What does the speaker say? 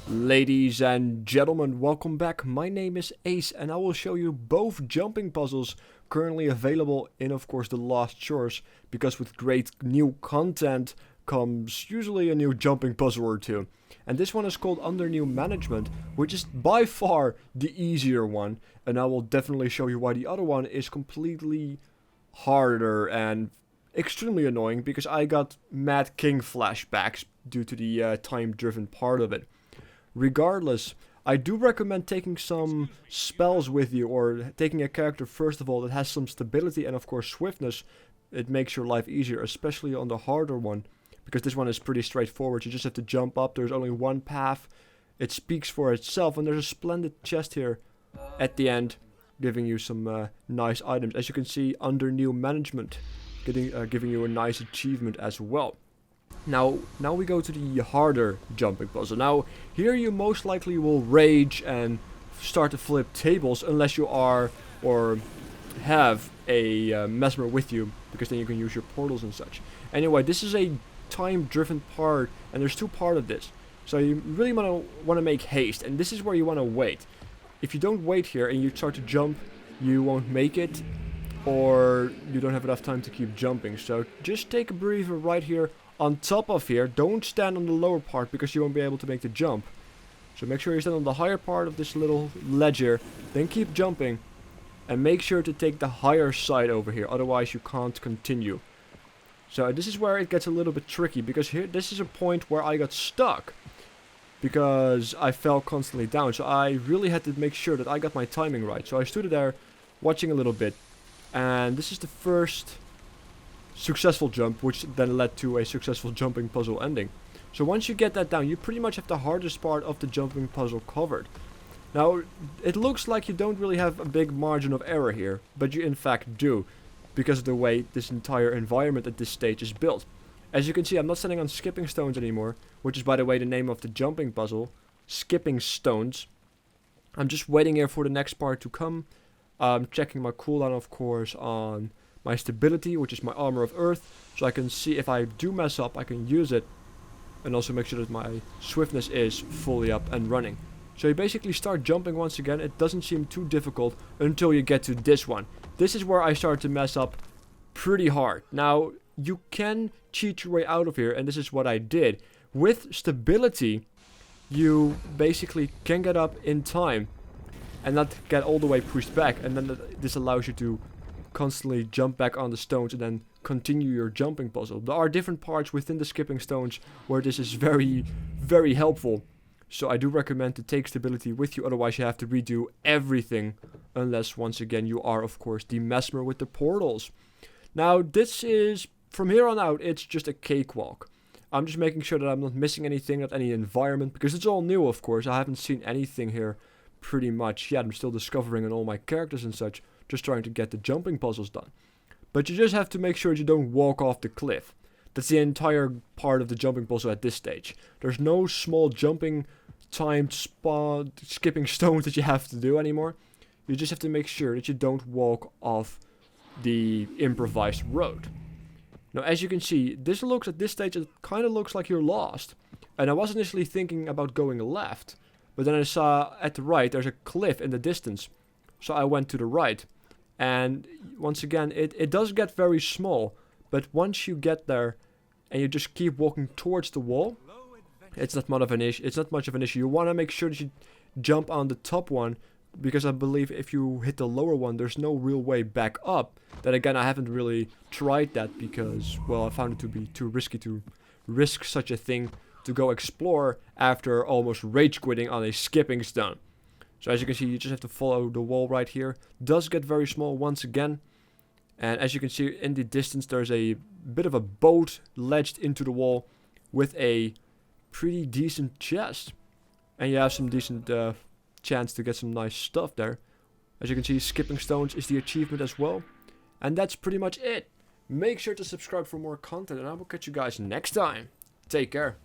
Ladies and gentlemen, welcome back. My name is Ace and I will show you both jumping puzzles currently available in, of course, The Lost Shores, because with great new content comes usually a new jumping puzzle or two. And this one is called Under New Management, which is by far the easier one, and I will definitely show you why the other one is completely harder and extremely annoying, because I got Mad King flashbacks due to the time-driven part of it. Regardless, I do recommend taking some spells with you, or taking a character first of all that has some stability and of course swiftness. It makes your life easier, especially on the harder one, because this one is pretty straightforward. You just have to jump up, there's only one path, it speaks for itself, and there's a splendid chest here at the end giving you some nice items. As you can see, Under New Management giving you a nice achievement as well. Now we go to the harder jumping puzzle. Now, here you most likely will rage and start to flip tables unless you are or have a mesmer with you, because then you can use your portals and such. Anyway, this is a time-driven part, and there's two parts of this. So you really want to make haste, and this is where you want to wait. If you don't wait here and you start to jump, you won't make it, or you don't have enough time to keep jumping. So just take a breather right here on top of here. Don't stand on the lower part because you won't be able to make the jump. So make sure you stand on the higher part of this little ledge here, then keep jumping, and make sure to take the higher side over here, otherwise you can't continue. So this is where it gets a little bit tricky, because here this is a point where I got stuck because I fell constantly down. So I really had to make sure that I got my timing right. So I stood there watching a little bit, and this is the first successful jump, which then led to a successful jumping puzzle ending. So once you get that down, you pretty much have the hardest part of the jumping puzzle covered. Now, it looks like you don't really have a big margin of error here, but you in fact do, because of the way this entire environment at this stage is built. As you can see, I'm not standing on skipping stones anymore, which is by the way the name of the jumping puzzle, Skipping Stones. I'm just waiting here for the next part to come. I'm checking my cooldown, of course, on my stability, which is my armor of earth, so I can see if I do mess up, I can use it, and also make sure that my swiftness is fully up and running. So you basically start jumping once again. It doesn't seem too difficult until you get to this one. This is where I start to mess up pretty hard. Now, you can cheat your way out of here, and this is what I did. With stability, you basically can get up in time and not get all the way pushed back, and then this allows you to constantly jump back on the stones and then continue your jumping puzzle. There are different parts within the skipping stones where this is very, very helpful. So I do recommend to take stability with you, otherwise you have to redo everything, unless once again you are of course the mesmer with the portals. Now this is, from here on out, it's just a cakewalk. I'm just making sure that I'm not missing anything, not any environment, because it's all new of course. I haven't seen anything here pretty much yet. I'm still discovering on all my characters and such, just trying to get the jumping puzzles done. But you just have to make sure you don't walk off the cliff. That's the entire part of the jumping puzzle at this stage. There's no small jumping timed skipping stones that you have to do anymore. You just have to make sure that you don't walk off the improvised road. Now as you can see, this looks at this stage, it kind of looks like you're lost. And I was initially thinking about going left, but then I saw at the right there's a cliff in the distance. So I went to the right. And once again, it does get very small, but once you get there and you just keep walking towards the wall, it's not much of an issue. It's not much of an issue. You want to make sure that you jump on the top one, because I believe if you hit the lower one, there's no real way back up. Then again, I haven't really tried that because, well, I found it to be too risky to risk such a thing to go explore after almost rage quitting on a skipping stone. So as you can see, you just have to follow the wall right here. Does get very small once again. And as you can see in the distance, there's a bit of a boat ledged into the wall with a pretty decent chest. And you have some decent chance to get some nice stuff there. As you can see, skipping stones is the achievement as well. And that's pretty much it. Make sure to subscribe for more content, and I will catch you guys next time. Take care.